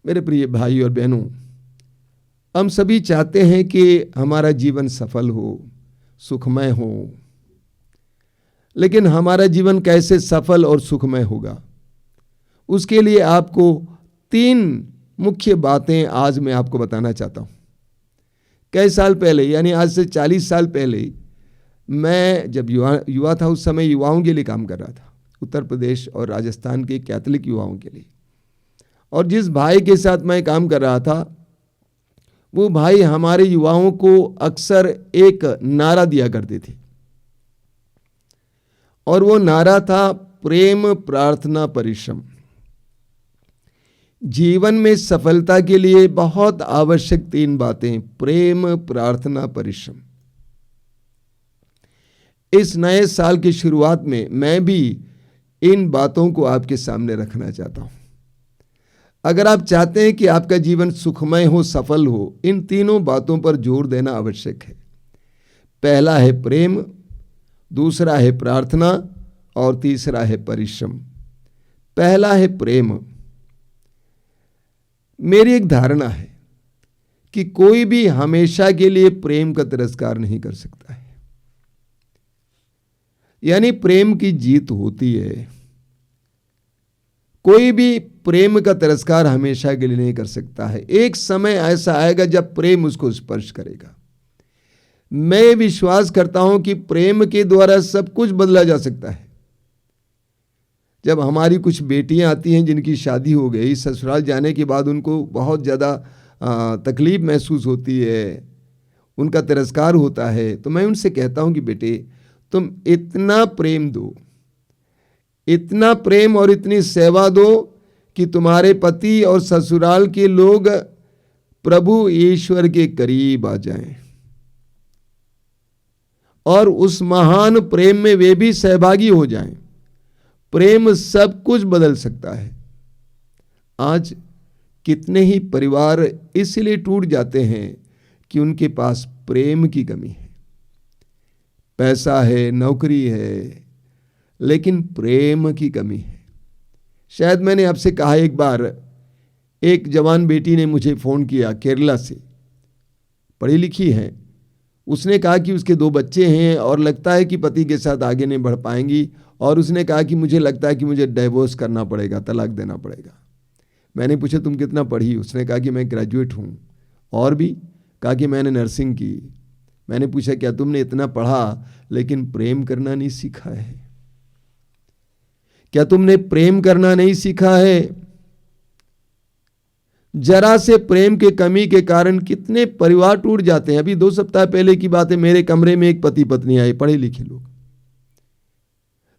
मेरे प्रिय भाई और बहनों, हम सभी चाहते हैं कि हमारा जीवन सफल हो, सुखमय हो। लेकिन हमारा जीवन कैसे सफल और सुखमय होगा, उसके लिए आपको 3 मुख्य बातें आज मैं आपको बताना चाहता हूं। कई साल पहले, यानी आज से 40 साल पहले, मैं जब युवा था, उस समय युवाओं के लिए काम कर रहा था, उत्तर प्रदेश और राजस्थान के कैथोलिक युवाओं के लिए। और जिस भाई के साथ मैं काम कर रहा था, वो भाई हमारे युवाओं को अक्सर एक नारा दिया करते थे, और वो नारा था प्रेम, प्रार्थना, परिश्रम। जीवन में सफलता के लिए बहुत आवश्यक 3 बातें: प्रेम, प्रार्थना, परिश्रम। इस नए साल की शुरुआत में मैं भी इन बातों को आपके सामने रखना चाहता हूं। अगर आप चाहते हैं कि आपका जीवन सुखमय हो, सफल हो, इन तीनों बातों पर जोर देना आवश्यक है। पहला है प्रेम, दूसरा है प्रार्थना और तीसरा है परिश्रम। पहला है प्रेम। मेरी एक धारणा है कि कोई भी हमेशा के लिए प्रेम का तिरस्कार नहीं कर सकता है, यानी प्रेम की जीत होती है। कोई भी प्रेम का तिरस्कार हमेशा के लिए नहीं कर सकता है। एक समय ऐसा आएगा जब प्रेम उसको स्पर्श करेगा। मैं विश्वास करता हूं कि प्रेम के द्वारा सब कुछ बदला जा सकता है। जब हमारी कुछ बेटियां आती हैं जिनकी शादी हो गई, ससुराल जाने के बाद उनको बहुत ज़्यादा तकलीफ महसूस होती है, उनका तिरस्कार होता है, तो मैं उनसे कहता हूं कि बेटे, तुम इतना प्रेम दो, इतना प्रेम और इतनी सेवा दो कि तुम्हारे पति और ससुराल के लोग प्रभु ईश्वर के करीब आ जाएं, और उस महान प्रेम में वे भी सहभागी हो जाएं। प्रेम सब कुछ बदल सकता है। आज कितने ही परिवार इसलिए टूट जाते हैं कि उनके पास प्रेम की कमी है। पैसा है, नौकरी है, लेकिन प्रेम की कमी है। शायद मैंने आपसे कहा एक बार, एक जवान बेटी ने मुझे फ़ोन किया केरला से, पढ़ी लिखी है। उसने कहा कि उसके 2 बच्चे हैं और लगता है कि पति के साथ आगे नहीं बढ़ पाएंगी, और उसने कहा कि मुझे लगता है कि मुझे डाइवोर्स करना पड़ेगा, तलाक देना पड़ेगा। मैंने पूछा तुम कितना पढ़ी? उसने कहा कि मैं ग्रेजुएट हूँ। और भी? कहा कि मैंने नर्सिंग की। मैंने पूछा क्या तुमने इतना पढ़ा लेकिन प्रेम करना नहीं सीखा है? क्या तुमने प्रेम करना नहीं सीखा है? जरा से प्रेम के कमी के कारण कितने परिवार टूट जाते हैं। अभी 2 सप्ताह पहले की बात है, मेरे कमरे में एक पति पत्नी आए, पढ़े लिखे लोग,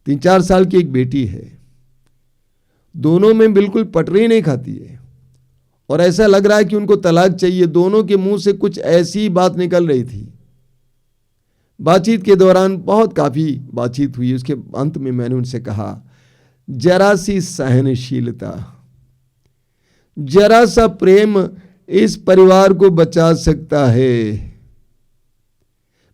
3-4 साल की एक बेटी है। दोनों में बिल्कुल पटरी नहीं खाती है, और ऐसा लग रहा है कि उनको तलाक चाहिए। दोनों के मुंह से कुछ ऐसी बात निकल रही थी। बातचीत के दौरान काफी बातचीत हुई। उसके अंत में मैंने उनसे कहा, जरा सी सहनशीलता, जरा सा प्रेम इस परिवार को बचा सकता है।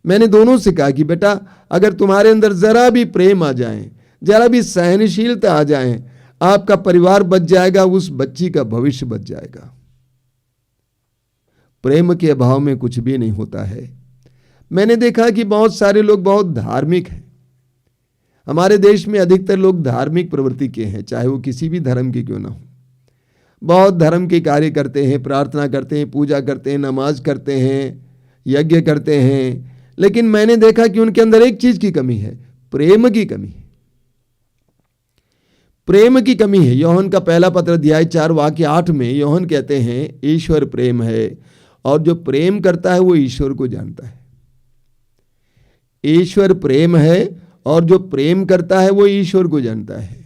मैंने दोनों से कहा कि बेटा, अगर तुम्हारे अंदर जरा भी प्रेम आ जाए, जरा भी सहनशीलता आ जाए, आपका परिवार बच जाएगा, उस बच्ची का भविष्य बच जाएगा। प्रेम के अभाव में कुछ भी नहीं होता है। मैंने देखा कि बहुत सारे लोग बहुत धार्मिक हैं। हमारे देश में अधिकतर लोग धार्मिक प्रवृत्ति के हैं, चाहे वो किसी भी धर्म के क्यों ना हो। बहुत धर्म के कार्य करते हैं, प्रार्थना करते हैं, पूजा करते हैं, नमाज करते हैं, यज्ञ करते हैं, लेकिन मैंने देखा कि उनके अंदर एक चीज की कमी है, प्रेम की कमी है। प्रेम की कमी है। यूहन्ना का पहला पत्र अध्याय 4 वाक्य 8 में यूहन्ना कहते हैं, ईश्वर प्रेम है और जो प्रेम करता है वो ईश्वर को जानता है। ईश्वर प्रेम है और जो प्रेम करता है वो ईश्वर को जानता है।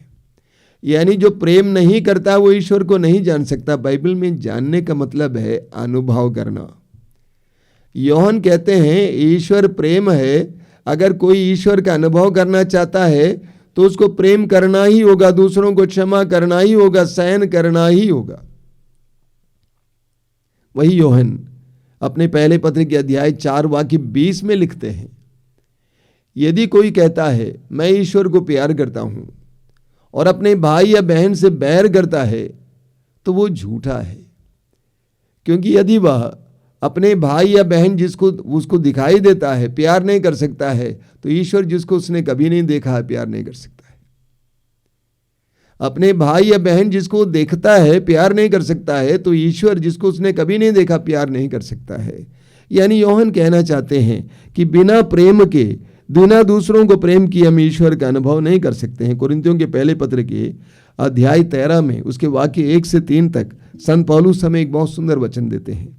यानी जो प्रेम नहीं करता वो ईश्वर को नहीं जान सकता। बाइबल में जानने का मतलब है अनुभव करना। यूहन्ना कहते हैं ईश्वर प्रेम है। अगर कोई ईश्वर का अनुभव करना चाहता है तो उसको प्रेम करना ही होगा, दूसरों को क्षमा करना ही होगा, सहन करना ही होगा। वही यूहन्ना अपने पहले पत्र के अध्याय 4 वाक्य 20 में लिखते हैं, यदि कोई कहता है मैं ईश्वर को प्यार करता हूं और अपने भाई या बहन से बैर करता है तो वो झूठा है। क्योंकि यदि वह अपने भाई या बहन जिसको उसको दिखाई देता है प्यार नहीं कर सकता है, तो ईश्वर जिसको उसने कभी नहीं देखा है प्यार नहीं कर सकता है। अपने भाई या बहन जिसको देखता है प्यार नहीं कर सकता है, तो ईश्वर जिसको उसने कभी नहीं देखा प्यार नहीं कर सकता है। यानी यूहन्ना कहना चाहते हैं कि बिना प्रेम के, बिना दूसरों को प्रेम किए हम ईश्वर का अनुभव नहीं कर सकते हैं। कुरिन्थियों के पहले पत्र के अध्याय 13 में उसके वाक्य 1 से 3 तक संत पौलुस हमें एक बहुत सुंदर वचन देते हैं।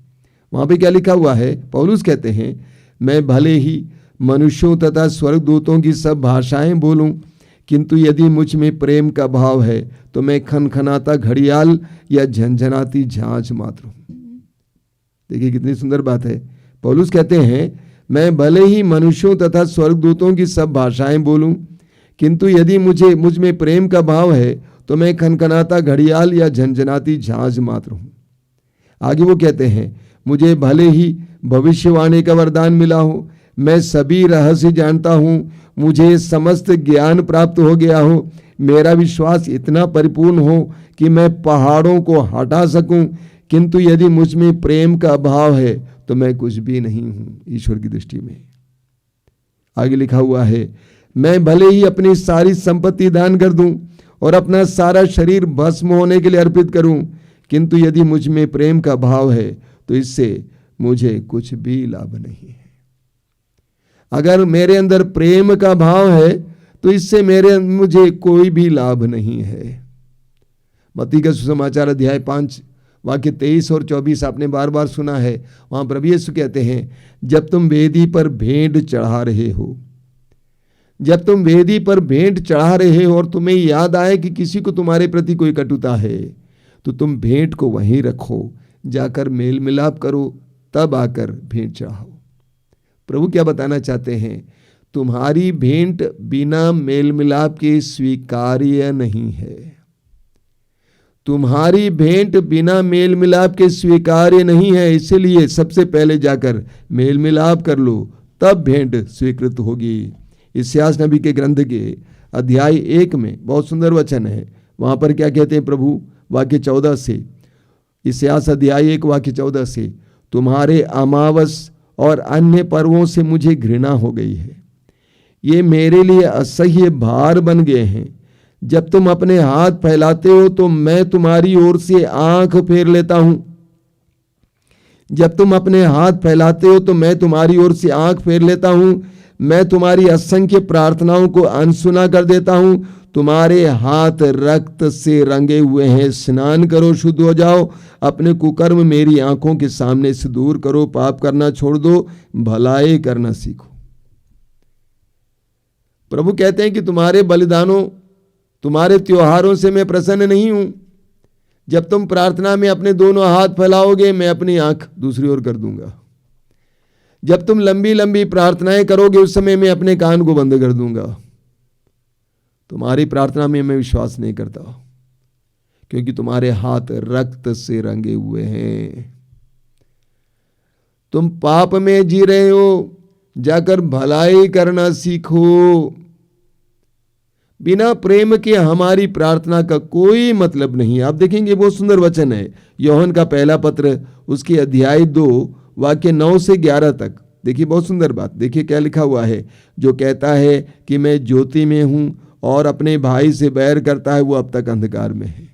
वहाँ पे क्या लिखा हुआ है? पौलुस कहते हैं, मैं भले ही मनुष्यों तथा स्वर्गदूतों की सब भाषाएं बोलूं, किंतु यदि मुझ में प्रेम का भाव है तो मैं खनखनाता घड़ियाल या झनझनाती झांझ मात्र हूं। देखिए कितनी सुंदर बात है। पौलुस कहते हैं, मैं भले ही मनुष्यों तथा स्वर्गदूतों की सब भाषाएं बोलूं, किंतु यदि मुझ में प्रेम का भाव है तो मैं खनखनाता घड़ियाल या झनझनाती झांझ मात्र हूं। आगे वो कहते हैं, मुझे भले ही भविष्यवाणी का वरदान मिला हो, मैं सभी रहस्य जानता हूं, मुझे समस्त ज्ञान प्राप्त हो गया हो, मेरा विश्वास इतना परिपूर्ण हो कि मैं पहाड़ों को हटा सकूं, किंतु यदि मुझ में प्रेम का अभाव है तो मैं कुछ भी नहीं हूं ईश्वर की दृष्टि में। आगे लिखा हुआ है, मैं भले ही अपनी सारी संपत्ति दान कर दूं और अपना सारा शरीर भस्म होने के लिए अर्पित करूं, किंतु यदि मुझ में प्रेम का भाव है तो इससे मुझे कुछ भी लाभ नहीं है। अगर मेरे अंदर प्रेम का भाव है तो इससे मुझे कोई भी लाभ नहीं है। मत्ती का सुसमाचार अध्याय 5 वाक्य 23 और 24 आपने बार बार सुना है। वहां प्रभु यीशु कहते हैं, जब तुम वेदी पर भेंट चढ़ा रहे हो, जब तुम वेदी पर भेंट चढ़ा रहे हो और तुम्हें याद आए कि किसी को तुम्हारे प्रति कोई कटुता है, तो तुम भेंट को वहीं रखो, जाकर मेल मिलाप करो, तब आकर भेंट चढ़ाओ। प्रभु क्या बताना चाहते हैं? तुम्हारी भेंट बिना मेल मिलाप के स्वीकार्य नहीं है। तुम्हारी भेंट बिना मेल मिलाप के स्वीकार्य नहीं है, इसलिए सबसे पहले जाकर मेल मिलाप कर लो, तब भेंट स्वीकृत होगी। इस्यास नबी के ग्रंथ के अध्याय 1 में बहुत सुंदर वचन है। वहां पर क्या कहते हैं प्रभु? वाक्य 14 से, इस्यास अध्याय 1 वाक्य 14 से, तुम्हारे अमावस और अन्य पर्वों से मुझे घृणा हो गई है, ये मेरे लिए असह्य भार बन गए हैं। जब तुम अपने हाथ फैलाते हो तो मैं तुम्हारी ओर से आंख फेर लेता हूं। जब तुम अपने हाथ फैलाते हो तो मैं तुम्हारी ओर से आंख फेर लेता हूं। मैं तुम्हारी असंख्य प्रार्थनाओं को अनसुना कर देता हूं। तुम्हारे हाथ रक्त से रंगे हुए हैं, स्नान करो, शुद्ध हो जाओ, अपने कुकर्म मेरी आंखों के सामने से दूर करो, पाप करना छोड़ दो, भलाई करना सीखो। प्रभु कहते हैं कि तुम्हारे बलिदानों, तुम्हारे त्योहारों से मैं प्रसन्न नहीं हूं। जब तुम प्रार्थना में अपने दोनों हाथ फैलाओगे, मैं अपनी आंख दूसरी ओर कर दूंगा। जब तुम लंबी लंबी प्रार्थनाएं करोगे, उस समय मैं अपने कान को बंद कर दूंगा। तुम्हारी प्रार्थना में मैं विश्वास नहीं करता, क्योंकि तुम्हारे हाथ रक्त से रंगे हुए हैं। तुम पाप में जी रहे हो, जाकर भलाई करना सीखो। बिना प्रेम के हमारी प्रार्थना का कोई मतलब नहीं। आप देखेंगे बहुत सुंदर वचन है, यूहन्ना का पहला पत्र उसके अध्याय 2 वाक्य 9 से 11 तक। देखिए बहुत सुंदर बात, देखिए क्या लिखा हुआ है। जो कहता है कि मैं ज्योति में हूं और अपने भाई से बैर करता है, वो अब तक अंधकार में है।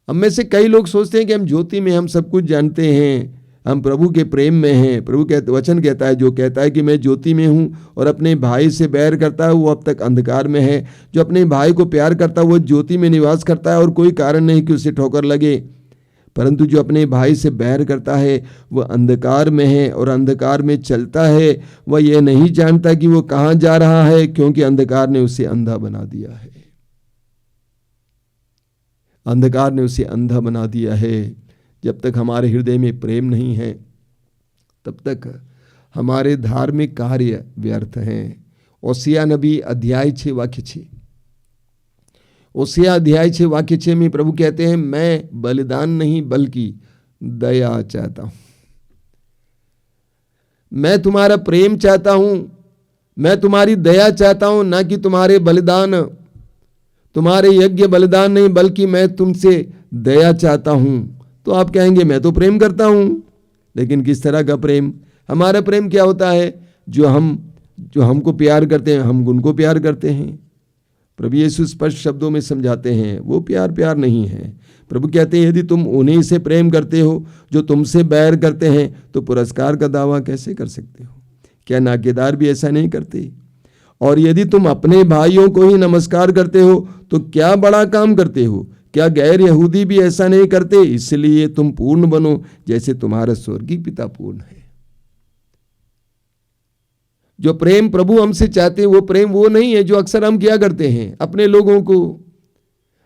हम में से कई लोग सोचते हैं कि हम ज्योति में, हम सब कुछ जानते हैं, हम प्रभु के प्रेम में हैं। प्रभु के वचन कहता है, जो कहता है कि मैं ज्योति में हूं और अपने भाई से बैर करता है, वो अब तक अंधकार में है। जो अपने भाई को प्यार करता है वो ज्योति में निवास करता है और कोई कारण नहीं कि उसे ठोकर लगे। परंतु जो अपने भाई से बैर करता है वह अंधकार में है और अंधकार में चलता है। वह यह नहीं जानता कि वो कहाँ जा रहा है, क्योंकि अंधकार ने उसे अंधा बना दिया है। अंधकार ने उसे अंधा बना दिया है। जब तक हमारे हृदय में प्रेम नहीं है, तब तक हमारे धार्मिक कार्य व्यर्थ हैं। ओसिया नबी अध्याय 6 वाक्य 6, ओसिया अध्याय 6 वाक्य 6 में प्रभु कहते हैं, मैं बलिदान नहीं बल्कि दया चाहता हूं। मैं तुम्हारा प्रेम चाहता हूं, मैं तुम्हारी दया चाहता हूं, ना कि तुम्हारे बलिदान, तुम्हारे यज्ञ बलिदान नहीं, बल्कि मैं तुमसे दया चाहता हूं। तो आप कहेंगे मैं तो प्रेम करता हूं, लेकिन किस तरह का प्रेम? हमारा प्रेम क्या होता है? जो हमको प्यार करते हैं हम उनको प्यार करते हैं। प्रभु यीशु स्पष्ट शब्दों में समझाते हैं वो प्यार नहीं है। प्रभु कहते हैं यदि तुम उन्हीं से प्रेम करते हो जो तुमसे बैर करते हैं तो पुरस्कार का दावा कैसे कर सकते हो? क्या नाकेदार भी ऐसा नहीं करते? और यदि तुम अपने भाइयों को ही नमस्कार करते हो तो क्या बड़ा काम करते हो? क्या गैर यहूदी भी ऐसा नहीं करते? इसलिए तुम पूर्ण बनो जैसे तुम्हारा स्वर्गीय पिता पूर्ण है। जो प्रेम प्रभु हमसे चाहते हैं वो प्रेम वो नहीं है जो अक्सर हम किया करते हैं अपने लोगों को,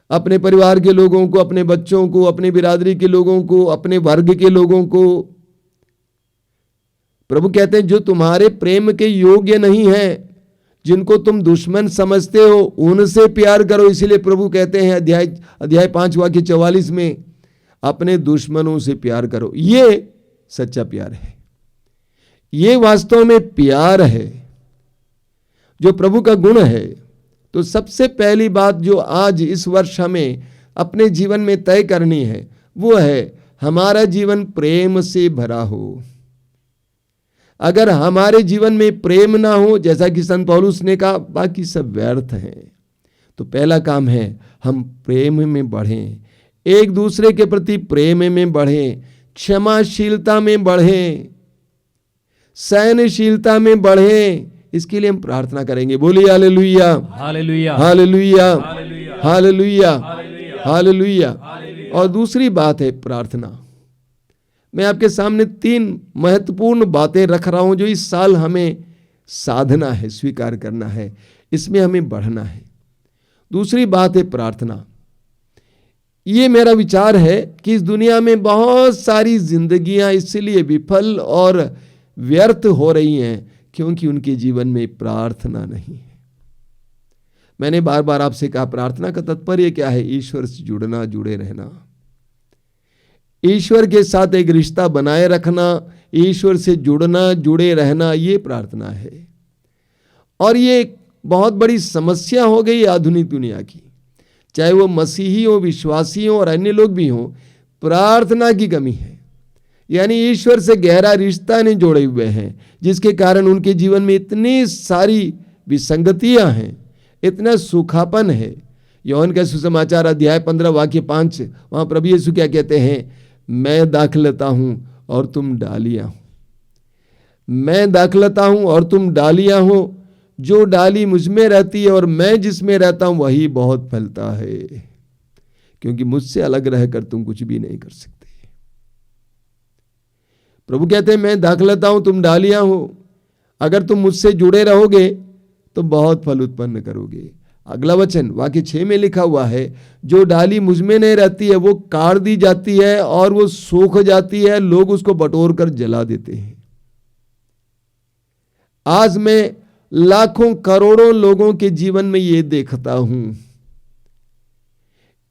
अपने परिवार के लोगों को, अपने बच्चों को, अपने बिरादरी के लोगों को, अपने वर्ग के लोगों को। प्रभु कहते हैं जो तुम्हारे प्रेम के योग्य नहीं है, जिनको तुम दुश्मन समझते हो, उनसे प्यार करो। इसीलिए प्रभु कहते हैं अध्याय 5 वाक्य 44 में, अपने दुश्मनों से प्यार करो। ये सच्चा प्यार है, ये वास्तव में प्यार है जो प्रभु का गुण है। तो सबसे पहली बात जो आज इस वर्ष हमें अपने जीवन में तय करनी है वो है हमारा जीवन प्रेम से भरा हो। अगर हमारे जीवन में प्रेम ना हो, जैसा कि संत पौलुस ने कहा, बाकी सब व्यर्थ हैं। तो पहला काम है हम प्रेम में बढ़ें, एक दूसरे के प्रति प्रेम में बढ़ें, क्षमाशीलता में बढ़ें, सहनशीलता में बढ़ें। इसके लिए हम प्रार्थना करेंगे। बोलिए hallelujah, hallelujah, hallelujah, hallelujah, hallelujah. और दूसरी बात है प्रार्थना। मैं आपके सामने 3 महत्वपूर्ण बातें रख रहा हूं जो इस साल हमें साधना है, स्वीकार करना है, इसमें हमें बढ़ना है। दूसरी बात है प्रार्थना। ये मेरा विचार है कि इस दुनिया में बहुत सारी जिंदगियां इसलिए विफल और व्यर्थ हो रही हैं क्योंकि उनके जीवन में प्रार्थना नहीं है। मैंने बार बार आपसे कहा प्रार्थना का तात्पर्य क्या है? ईश्वर से जुड़ना, जुड़े रहना, ईश्वर के साथ एक रिश्ता बनाए रखना, ईश्वर से जुड़ना, जुड़े रहना, ये प्रार्थना है। और ये एक बहुत बड़ी समस्या हो गई आधुनिक दुनिया की, चाहे वो मसीही हो, विश्वासी हो और अन्य लोग भी हों, प्रार्थना की कमी है। यानी ईश्वर से गहरा रिश्ता नहीं जोड़े हुए हैं, जिसके कारण उनके जीवन में इतनी सारी विसंगतियां हैं, इतना सूखापन है। यूहन्ना का सुसमाचार अध्याय 15 वाक्य 5, वहां प्रभु यीशु क्या कहते हैं? मैं दाखलता हूं और तुम डालियां हो, मैं दाखलता हूं और तुम डालियां हो। जो डाली मुझ में रहती है और मैं जिसमें रहता हूं वही बहुत फलता है, क्योंकि मुझसे अलग रहकर तुम कुछ भी नहीं कर सकते। प्रभु कहते हैं मैं दाखलता हूं, तुम डालियां हो। अगर तुम मुझसे जुड़े रहोगे तो बहुत फल उत्पन्न करोगे। अगला वचन वाक्य 6 में लिखा हुआ है, जो डाली मुझ में नहीं रहती है वो काट दी जाती है और वो सूख जाती है, लोग उसको बटोर कर जला देते हैं। आज मैं लाखों करोड़ों लोगों के जीवन में ये देखता हूं,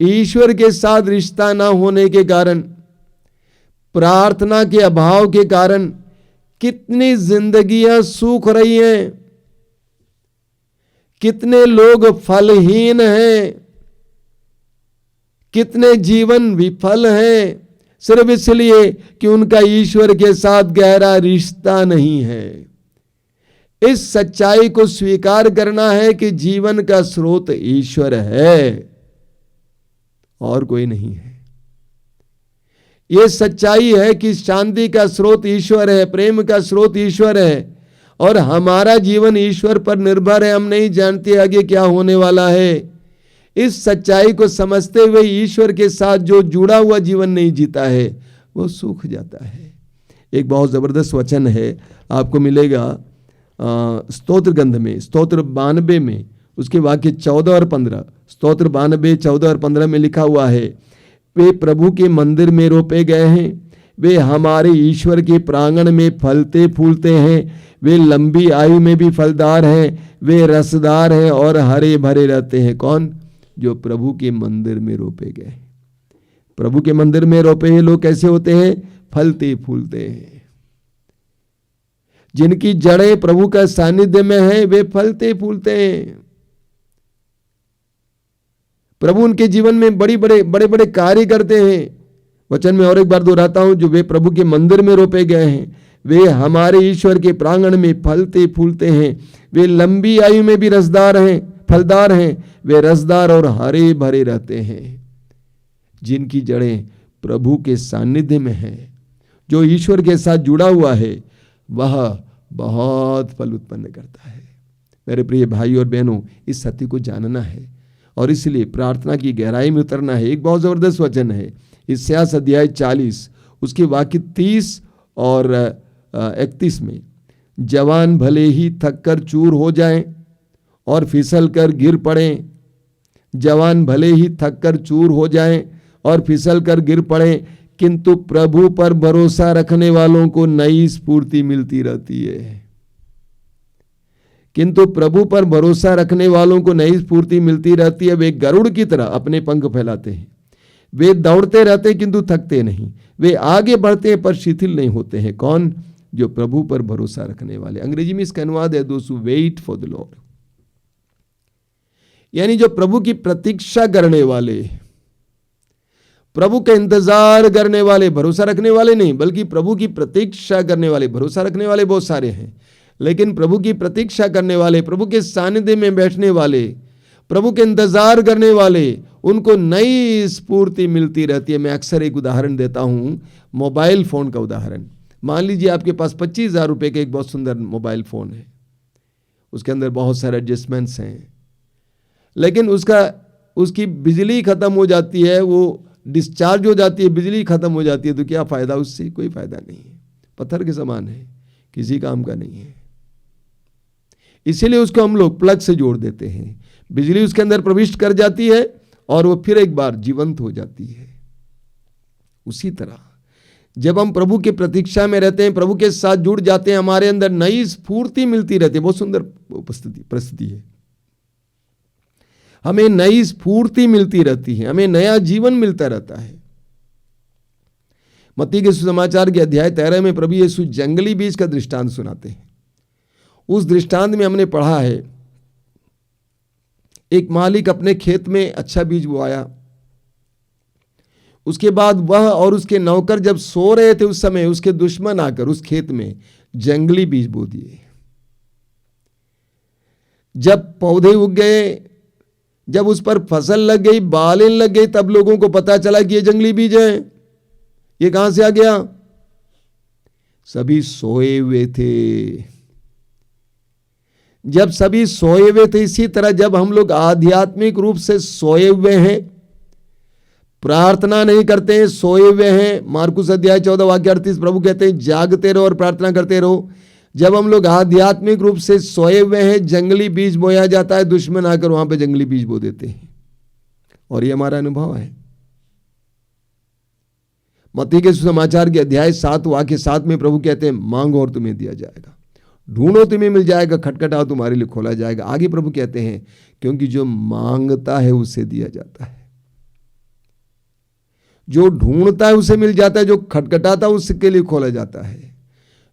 ईश्वर के साथ रिश्ता ना होने के कारण, प्रार्थना के अभाव के कारण कितनी जिंदगियां सूख रही हैं, कितने लोग फलहीन हैं, कितने जीवन विफल हैं, सिर्फ इसलिए कि उनका ईश्वर के साथ गहरा रिश्ता नहीं है। इस सच्चाई को स्वीकार करना है कि जीवन का स्रोत ईश्वर है और कोई नहीं है। यह सच्चाई है कि शांति का स्रोत ईश्वर है, प्रेम का स्रोत ईश्वर है और हमारा जीवन ईश्वर पर निर्भर है। हम नहीं जानते आगे क्या होने वाला है। इस सच्चाई को समझते हुए ईश्वर के साथ जो जुड़ा हुआ जीवन नहीं जीता है वो सूख जाता है। एक बहुत जबरदस्त वचन है, आपको मिलेगा स्तोत्र ग्रंथ में, स्तोत्र 92 में, उसके वाक्य 14 और 15, स्तोत्र 92 14 और 15 में लिखा हुआ है, वे प्रभु के मंदिर में रोपे गए हैं, वे हमारे ईश्वर के प्रांगण में फलते फूलते हैं, वे लंबी आयु में भी फलदार हैं, वे रसदार हैं और हरे भरे रहते हैं। कौन? जो प्रभु के मंदिर में रोपे गए। प्रभु के मंदिर में रोपे हुए लोग कैसे होते हैं? फलते फूलते हैं। जिनकी जड़ें प्रभु का सानिध्य में है वे फलते फूलते हैं। प्रभु उनके जीवन में बड़े बड़े कार्य करते हैं, वचन में और एक बार दोहराता हूं, जो वे प्रभु के मंदिर में रोपे गए हैं वे हमारे ईश्वर के प्रांगण में फलते फूलते हैं। वे लंबी आयु में भी रसदार हैं, फलदार हैं। वे रसदार और हरे भरे रहते हैं। जिनकी जड़ें प्रभु के सानिध्य में हैं, जो ईश्वर के साथ जुड़ा हुआ है, वह बहुत फल उत्पन्न करता है। मेरे प्रिय भाई और बहनों, इस सत्य को जानना है और इसलिए प्रार्थना की गहराई में उतरना है। एक बहुत जबरदस्त वचन है इसायाह अध्याय 40 उसके वाक्य 30 और 31 में, जवान भले ही थक कर चूर हो जाएं और फिसल कर गिर पड़ें, जवान भले ही थक कर चूर हो जाएं और फिसल कर गिर पड़ें, किंतु प्रभु पर भरोसा रखने वालों को नई स्फूर्ति मिलती रहती है। किंतु प्रभु पर भरोसा रखने वालों को नई स्फूर्ति मिलती रहती है। वे गरुड़ की तरह अपने पंख फैलाते हैं, वे दौड़ते रहते किंतु थकते नहीं, वे आगे बढ़ते हैं पर शिथिल नहीं होते हैं। कौन? जो प्रभु पर भरोसा रखने वाले। अंग्रेजी में इसका अनुवाद है दोस्त वेट फॉर द लॉर्ड, यानी जो प्रभु की प्रतीक्षा करने वाले, प्रभु का इंतजार करने वाले, भरोसा रखने वाले नहीं बल्कि प्रभु की प्रतीक्षा करने वाले। भरोसा रखने वाले बहुत सारे हैं, लेकिन प्रभु की प्रतीक्षा करने वाले, प्रभु के सानिध्य में बैठने वाले, प्रभु के इंतजार करने वाले, उनको नई स्फूर्ति मिलती रहती है। मैं अक्सर एक उदाहरण देता हूं, मोबाइल फोन का उदाहरण। मान लीजिए आपके पास 25,000 रुपए का एक बहुत सुंदर मोबाइल फोन है, उसके अंदर बहुत सारे एडजस्टमेंट्स हैं, लेकिन उसकी बिजली खत्म हो जाती है, वो डिस्चार्ज हो जाती है, बिजली खत्म हो जाती है, तो क्या फायदा उससे? कोई फायदा नहीं है, पत्थर के समान है, किसी काम का नहीं है। इसीलिए उसको हम लोग प्लग से जोड़ देते हैं, बिजली उसके अंदर प्रविष्ट कर जाती है और वो फिर एक बार जीवंत हो जाती है। उसी तरह जब हम प्रभु की प्रतीक्षा में रहते हैं, प्रभु के साथ जुड़ जाते हैं, हमारे अंदर नई स्फूर्ति मिलती रहती है। बहुत सुंदर परिस्थिति है, हमें नई स्फूर्ति मिलती रहती है, हमें नया जीवन मिलता रहता है। मत्ती के सुसमाचार के अध्याय 13 में प्रभु यीशु जंगली बीज का दृष्टांत सुनाते हैं। उस दृष्टांत में हमने पढ़ा है, एक मालिक अपने खेत में अच्छा बीज बोया, उसके बाद वह और उसके नौकर जब सो रहे थे उस समय उसके दुश्मन आकर उस खेत में जंगली बीज बो दिए। जब पौधे उग गए, जब उस पर फसल लग गई, बालें लग गई, तब लोगों को पता चला कि ये जंगली बीज है। ये कहां से आ गया? सभी सोए हुए थे। जब सभी सोए हुए थे, इसी तरह जब हम लोग आध्यात्मिक रूप से सोए हुए हैं, प्रार्थना नहीं करते हैं, सोए हुए हैं। मार्कुस अध्याय 14 वाक्य 38 प्रभु कहते हैं जागते रहो और प्रार्थना करते रहो। जब हम लोग आध्यात्मिक रूप से सोए हुए हैं, जंगली बीज बोया जाता है, दुश्मन आकर वहां पे जंगली बीज बो देते हैं, और ये हमारा अनुभव है। मत्ती के सुसमाचार के अध्याय 7 वाक्य 7 में प्रभु कहते हैं मांगो और तुम्हें दिया जाएगा, ढूंढो तुम्हें मिल जाएगा, खटखटाओ तुम्हारे लिए खोला जाएगा। आगे प्रभु कहते हैं क्योंकि जो मांगता है उसे दिया जाता है, जो ढूंढता है उसे मिल जाता है, जो खटखटाता है उसके लिए खोला जाता है,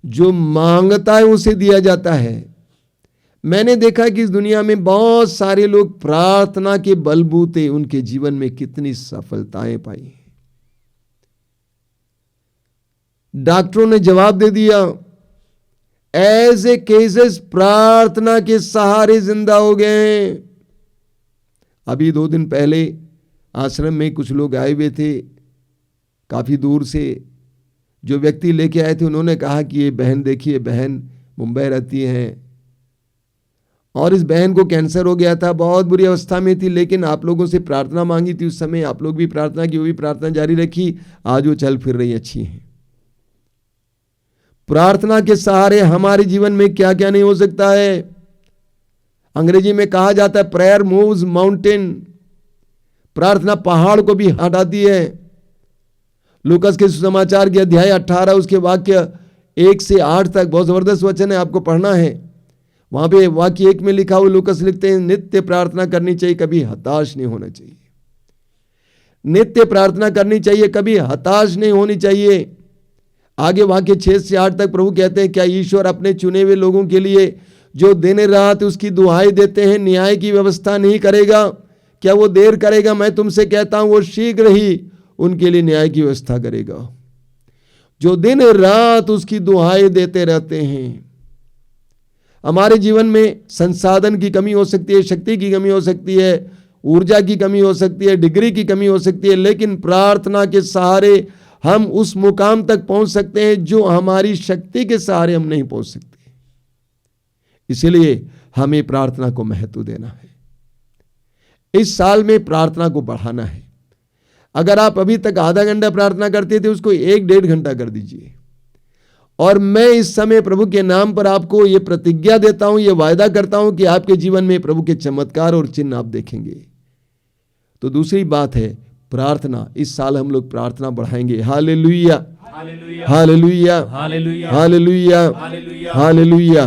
जो मांगता है उसे दिया जाता है। मैंने देखा कि इस दुनिया में बहुत सारे लोग प्रार्थना के बलबूते उनके जीवन में कितनी सफलताएं पाई। डॉक्टरों ने जवाब दे दिया, ऐसे केसेस प्रार्थना के सहारे जिंदा हो गए। अभी 2 दिन पहले आश्रम में कुछ लोग आए हुए थे काफी दूर से। जो व्यक्ति लेके आए थे उन्होंने कहा कि ये बहन देखिए, बहन मुंबई रहती हैं और इस बहन को कैंसर हो गया था, बहुत बुरी अवस्था में थी, लेकिन आप लोगों से प्रार्थना मांगी थी उस समय, आप लोग भी प्रार्थना की, वो भी प्रार्थना जारी रखी, आज वो चल फिर रही, अच्छी हैं। प्रार्थना के सहारे हमारे जीवन में क्या क्या नहीं हो सकता है। अंग्रेजी में कहा जाता है प्रेयर मूव्स माउंटेन, प्रार्थना पहाड़ को भी हटाती है। लूकास के सुसमाचार के अध्याय 18 उसके वाक्य 1 से 8 तक बहुत जबरदस्त वचन है, आपको पढ़ना है। वहां पे वाक्य 1 में लिखा हुआ, लूकास लिखते हैं नित्य प्रार्थना करनी चाहिए, कभी हताश नहीं होना चाहिए। नित्य प्रार्थना करनी चाहिए, कभी हताश नहीं होनी चाहिए। आगे वाक्य 6 से 8 तक प्रभु कहते हैं क्या ईश्वर अपने चुने हुए लोगों के लिए जो दिन रात उसकी दुहाई देते हैं न्याय की व्यवस्था नहीं करेगा? क्या वो देर करेगा? मैं तुमसे कहता हूं वो शीघ्र ही उनके लिए न्याय की व्यवस्था करेगा। जो दिन रात उसकी दुहाई देते रहते हैं। हमारे जीवन में संसाधन की कमी हो सकती है, शक्ति की कमी हो सकती है, ऊर्जा की कमी हो सकती है, डिग्री की कमी हो सकती है, लेकिन प्रार्थना के सहारे हम उस मुकाम तक पहुंच सकते हैं जो हमारी शक्ति के सहारे हम नहीं पहुंच सकते। इसलिए हमें प्रार्थना को महत्व देना है। इस साल में प्रार्थना को बढ़ाना है। अगर आप अभी तक आधा घंटा प्रार्थना करते थे, उसको 1-1.5 घंटा कर दीजिए। और मैं इस समय प्रभु के नाम पर आपको ये प्रतिज्ञा देता हूं, ये वायदा करता हूं कि आपके जीवन में प्रभु के चमत्कार और चिन्ह आप देखेंगे। तो दूसरी बात है प्रार्थना। इस साल हम लोग प्रार्थना बढ़ाएंगे। Hallelujah, hallelujah, hallelujah, hallelujah, hallelujah,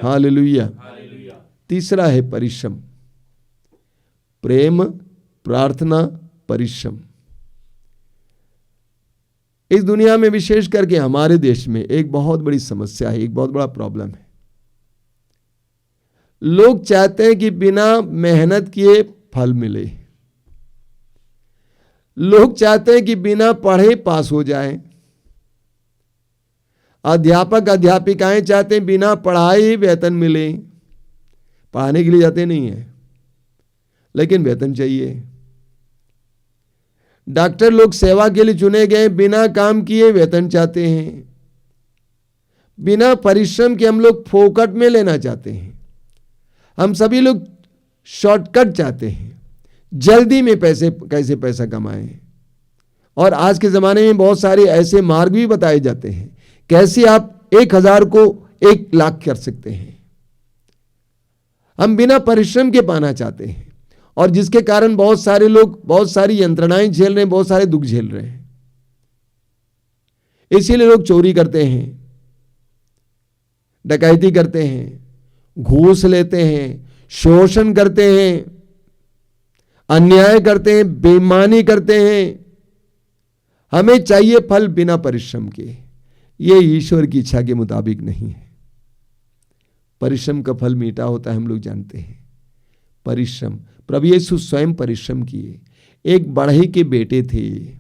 hallelujah. तीसरा है परिश्रम। प्रेम, प्रार्थना, परिश्रम। इस दुनिया में विशेष करके हमारे देश में एक बहुत बड़ी समस्या है, एक बहुत बड़ा प्रॉब्लम है। लोग चाहते हैं कि बिना मेहनत किए फल मिले। लोग चाहते हैं कि बिना पढ़े पास हो जाएं। अध्यापक अध्यापिकाएं चाहते हैं बिना पढ़ाई वेतन मिले। पढ़ाने के लिए जाते नहीं है, लेकिन वेतन चाहिए। डॉक्टर लोग सेवा के लिए चुने गए, बिना काम किए वेतन चाहते हैं। बिना परिश्रम के हम लोग फोकट में लेना चाहते हैं। हम सभी लोग शॉर्टकट चाहते हैं, जल्दी में कैसे पैसा कमाएं। और आज के जमाने में बहुत सारे ऐसे मार्ग भी बताए जाते हैं, कैसे आप 1000 को 1 लाख कर सकते हैं। हम बिना परिश्रम के पाना चाहते हैं, और जिसके कारण बहुत सारे लोग बहुत सारी यंत्रणाएं झेल रहे हैं, बहुत सारे दुख झेल रहे हैं। इसीलिए लोग चोरी करते हैं, डकैती करते हैं, घूस लेते हैं, शोषण करते हैं, अन्याय करते हैं, बेईमानी करते हैं। हमें चाहिए फल बिना परिश्रम के। ये ईश्वर की इच्छा के मुताबिक नहीं है। परिश्रम का फल मीठा होता है, हम लोग जानते हैं। परिश्रम, प्रभु यीशु स्वयं परिश्रम किए। एक बढ़ई के बेटे थे,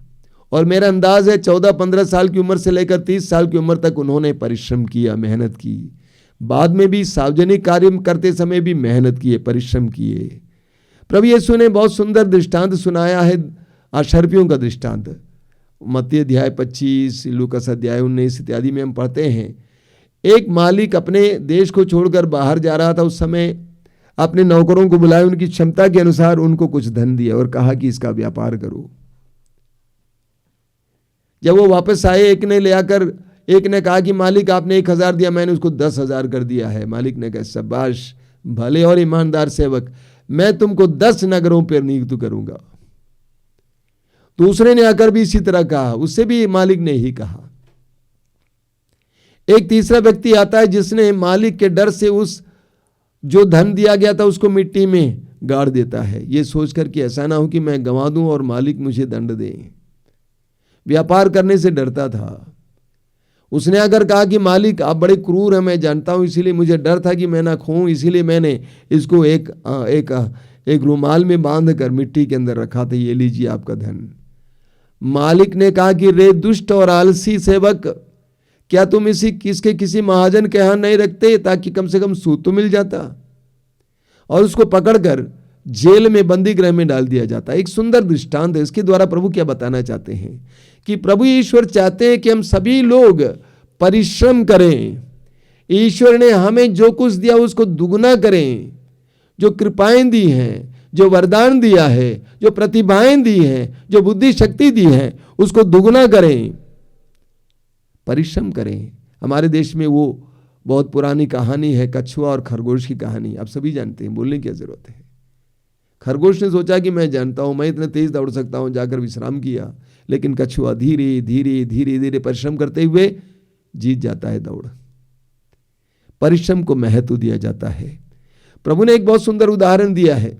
और मेरा अंदाज है 14-15 साल की उम्र से लेकर 30 साल की उम्र तक उन्होंने परिश्रम किया, मेहनत की। बाद में भी सार्वजनिक कार्य करते समय भी मेहनत किए, परिश्रम किए। प्रभु यीशु ने बहुत सुंदर दृष्टांत सुनाया है, अशर्पियों का दृष्टांत। मत्ती अध्याय 25, लूकास अध्याय 19 इत्यादि में हम पढ़ते हैं। एक मालिक अपने देश को छोड़कर बाहर जा रहा था। उस समय अपने नौकरों को बुलाया, उनकी क्षमता के अनुसार उनको कुछ धन दिया और कहा कि इसका व्यापार करो। जब वो वापस आए, एक ने कहा कि मालिक आपने 1000 दिया, मैंने उसको 10,000 कर दिया है। मालिक ने कहा शाबाश, भले और ईमानदार सेवक, मैं तुमको 10 नगरों पर नियुक्त करूंगा। दूसरे ने आकर भी इसी तरह कहा, उससे भी मालिक ने ही कहा। एक तीसरा व्यक्ति आता है जिसने मालिक के डर से उस जो धन दिया गया था उसको मिट्टी में गाड़ देता है, ये सोचकर कि ऐसा ना हो कि मैं गंवा दूं और मालिक मुझे दंड दे। व्यापार करने से डरता था। उसने अगर कहा कि मालिक आप बड़े क्रूर हैं, मैं जानता हूं, इसीलिए मुझे डर था कि मैं ना खोऊं, इसीलिए मैंने इसको एक रुमाल में बांध कर मिट्टी के अंदर रखा था, ये लीजिए आपका धन। मालिक ने कहा कि रे दुष्ट और आलसी सेवक, क्या तुम किसी महाजन के यहां नहीं रखते ताकि कम से कम सूद तो मिल जाता। और उसको पकड़कर जेल में, बंदी गृह में डाल दिया जाता। एक सुंदर दृष्टांत है। इसके द्वारा प्रभु क्या बताना चाहते हैं कि प्रभु ईश्वर चाहते हैं कि हम सभी लोग परिश्रम करें। ईश्वर ने हमें जो कुछ दिया उसको दुगना करें। जो कृपाएं दी हैं, जो वरदान दिया है, जो प्रतिभाएं दी हैं, जो बुद्धि शक्ति दी है, उसको दुगना करें, परिश्रम करें। हमारे देश में वो बहुत पुरानी कहानी है, कछुआ और खरगोश की कहानी। आप सभी जानते हैं, बोलने की क्या जरूरत है। खरगोश ने सोचा कि मैं जानता हूं, मैं इतना तेज दौड़ सकता हूं, जाकर विश्राम किया। लेकिन कछुआ धीरे धीरे परिश्रम करते हुए जीत जाता है दौड़। परिश्रम को महत्व दिया जाता है। प्रभु ने एक बहुत सुंदर उदाहरण दिया है।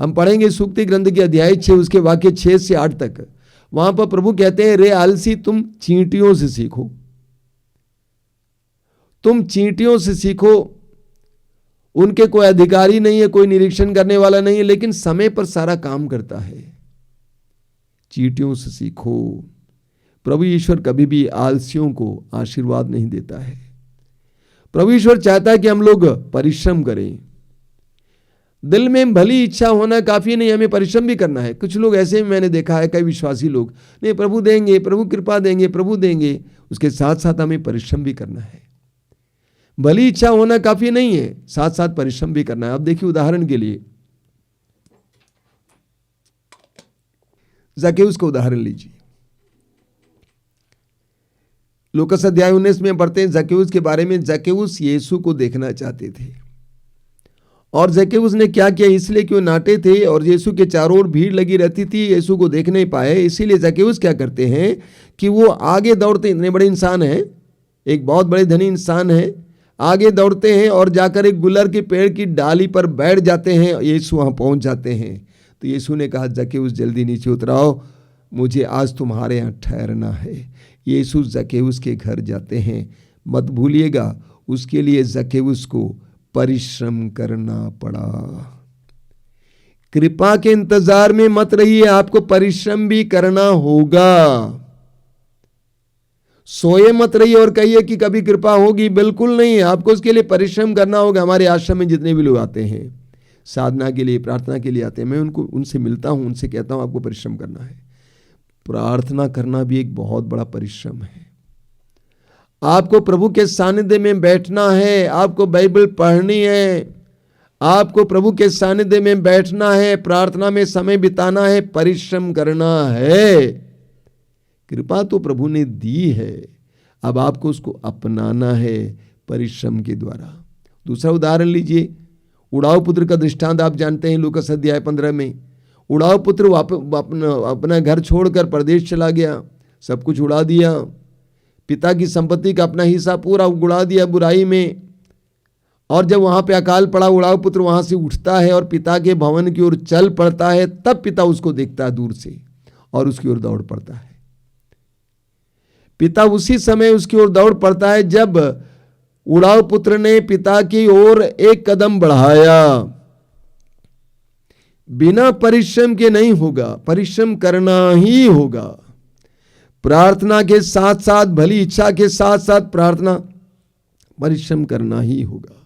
हम पढ़ेंगे सूक्ति ग्रंथ के अध्याय 6 उसके वाक्य 6 से 8 तक। वहां पर प्रभु कहते हैं, रे आलसी तुम चींटियों से सीखो। तुम चींटियों से सीखो। उनके कोई अधिकारी नहीं है, कोई निरीक्षण करने वाला नहीं है, लेकिन समय पर सारा काम करता है। चींटियों से सीखो। प्रभु ईश्वर कभी भी आलसियों को आशीर्वाद नहीं देता है। प्रभु ईश्वर चाहता है कि हम लोग परिश्रम करें। दिल में भली इच्छा होना काफी नहीं, हमें परिश्रम भी करना है। कुछ लोग ऐसे मैंने देखा है, कई विश्वासी लोग, नहीं प्रभु देंगे, प्रभु कृपा देंगे, प्रभु देंगे, उसके साथ साथ हमें परिश्रम भी करना है। भली इच्छा होना काफी नहीं है, साथ साथ परिश्रम भी करना है। अब देखिए उदाहरण के लिए जक्केउस का उदाहरण लीजिए। लूका अध्याय 19 में पढ़ते हैं जक्केउस के बारे में। जक्केउस यीशु को देखना चाहते थे और जक्केउस ने क्या किया, इसलिए कि वो नाटे थे और यीशु के चारों ओर भीड़ लगी रहती थी, यीशु को देख नहीं पाए। इसीलिए जक्केउस क्या करते हैं कि वो आगे दौड़ते, इतने बड़े इंसान हैं, एक बहुत बड़े धनी इंसान है, आगे दौड़ते हैं और जाकर एक गुलर के पेड़ की डाली पर बैठ जाते हैं। यीशु वहां पहुंच जाते हैं तो यीशु ने कहा जक्केउस जल्दी नीचे उतराओ, मुझे आज तुम्हारे यहाँ ठहरना है। यीशु जक्केउस के घर जाते हैं। मत भूलिएगा उसके लिए जक्केउस को परिश्रम करना पड़ा। कृपा के इंतजार में मत रहिए, आपको परिश्रम भी करना होगा। सोए मत रहिए और कहिए कि कभी कृपा होगी, बिल्कुल नहीं, आपको उसके लिए परिश्रम करना होगा। हमारे आश्रम में जितने भी लोग आते हैं साधना के लिए, प्रार्थना के लिए आते हैं, मैं उनसे मिलता हूं, उनसे कहता हूं आपको परिश्रम करना है। प्रार्थना करना भी एक बहुत बड़ा परिश्रम है। आपको प्रभु के सानिध्य में बैठना है, आपको बाइबल पढ़नी है, आपको प्रभु के सानिध्य में बैठना है, प्रार्थना में समय बिताना है, परिश्रम करना है। कृपा तो प्रभु ने दी है, अब आपको उसको अपनाना है परिश्रम के द्वारा। दूसरा उदाहरण लीजिए, उड़ाऊ पुत्र का दृष्टांत आप जानते हैं। लूका अध्याय 15 में उड़ाऊ पुत्र अपना घर छोड़कर परदेश चला गया, सब कुछ उड़ा दिया, पिता की संपत्ति का अपना हिस्सा पूरा उड़ा दिया बुराई में। और जब वहां पे अकाल पड़ा, उड़ाऊ पुत्र वहां से उठता है और पिता के भवन की ओर चल पड़ता है। तब पिता उसको देखता है दूर से और उसकी ओर दौड़ पड़ता है। पिता उसी समय उसकी ओर दौड़ पड़ता है जब उड़ाऊ पुत्र ने पिता की ओर एक कदम बढ़ाया। बिना परिश्रम के नहीं होगा, परिश्रम करना ही होगा। प्रार्थना के साथ साथ, भली इच्छा के साथ साथ प्रार्थना, परिश्रम करना ही होगा।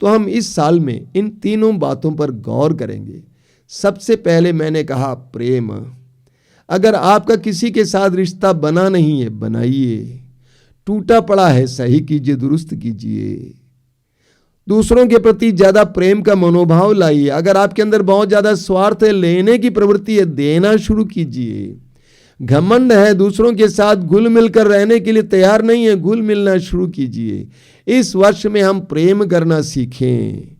तो हम इस साल में इन तीनों बातों पर गौर करेंगे। सबसे पहले मैंने कहा प्रेम। अगर आपका किसी के साथ रिश्ता बना नहीं है, बनाइए। टूटा पड़ा है, सही कीजिए, दुरुस्त कीजिए। दूसरों के प्रति ज्यादा प्रेम का मनोभाव लाइए। अगर आपके अंदर बहुत ज्यादा स्वार्थ है, लेने की प्रवृत्ति है, देना शुरू कीजिए। घमंड है, दूसरों के साथ घुल मिलकर रहने के लिए तैयार नहीं है, घुल मिलना शुरू कीजिए। इस वर्ष में हम प्रेम करना सीखें।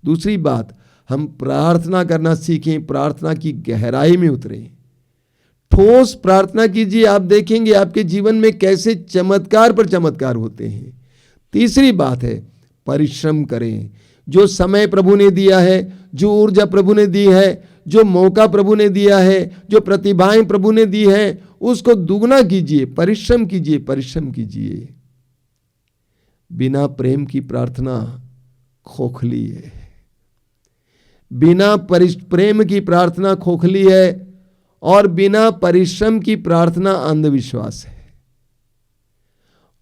दूसरी बात, हम प्रार्थना करना सीखें, प्रार्थना की गहराई में उतरें, ठोस प्रार्थना कीजिए। आप देखेंगे आपके जीवन में कैसे चमत्कार पर चमत्कार होते हैं। तीसरी बात है, परिश्रम करें। जो समय प्रभु ने दिया है, जो ऊर्जा प्रभु ने दी है, जो मौका प्रभु ने दिया है, जो प्रतिभाएं प्रभु ने दी है, उसको दुगना कीजिए, परिश्रम कीजिए, परिश्रम कीजिए। बिना प्रेम की प्रार्थना खोखली है। बिना प्रेम की प्रार्थना खोखली है और बिना परिश्रम की प्रार्थना अंधविश्वास है।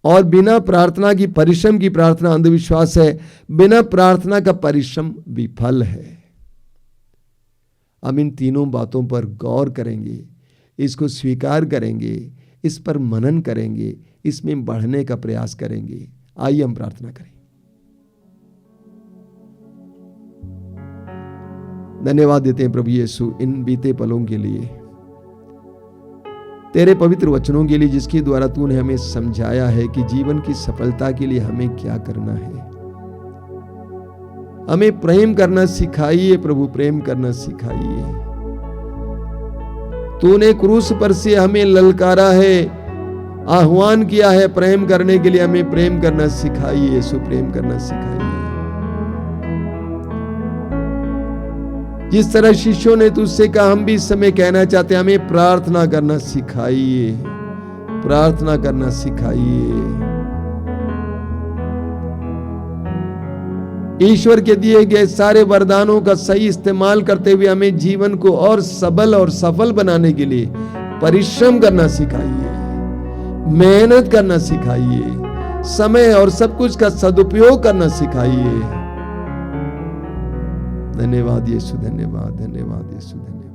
और बिना प्रार्थना की परिश्रम की प्रार्थना अंधविश्वास है। बिना प्रार्थना का परिश्रम विफल है। हम इन तीनों बातों पर गौर करेंगे, इसको स्वीकार करेंगे, इस पर मनन करेंगे, इसमें बढ़ने का प्रयास करेंगे। आइए हम प्रार्थना करें। धन्यवाद देते हैं प्रभु यीशु इन बीते पलों के लिए, तेरे पवित्र वचनों के लिए, जिसके द्वारा तूने हमें समझाया है कि जीवन की सफलता के लिए हमें क्या करना है। हमें प्रेम करना सिखाइए प्रभु, प्रेम करना सिखाइए। तूने क्रूस पर से हमें ललकारा है, आह्वान किया है प्रेम करने के लिए। हमें प्रेम करना सिखाइए यीशु, प्रेम करना सिखाइए। जिस तरह शिष्यों ने तुझसे कहा, हम भी इस समय कहना चाहते हैं, हमें प्रार्थना करना सिखाइए, प्रार्थना करना सिखाइए। ईश्वर के दिए गए सारे वरदानों का सही इस्तेमाल करते हुए हमें जीवन को और सबल और सफल बनाने के लिए परिश्रम करना सिखाइए, मेहनत करना सिखाइए, समय और सब कुछ का सदुपयोग करना सिखाइए। धन्यवाद यीशु, धन्यवाद, धन्यवाद यीशु, धन्यवाद।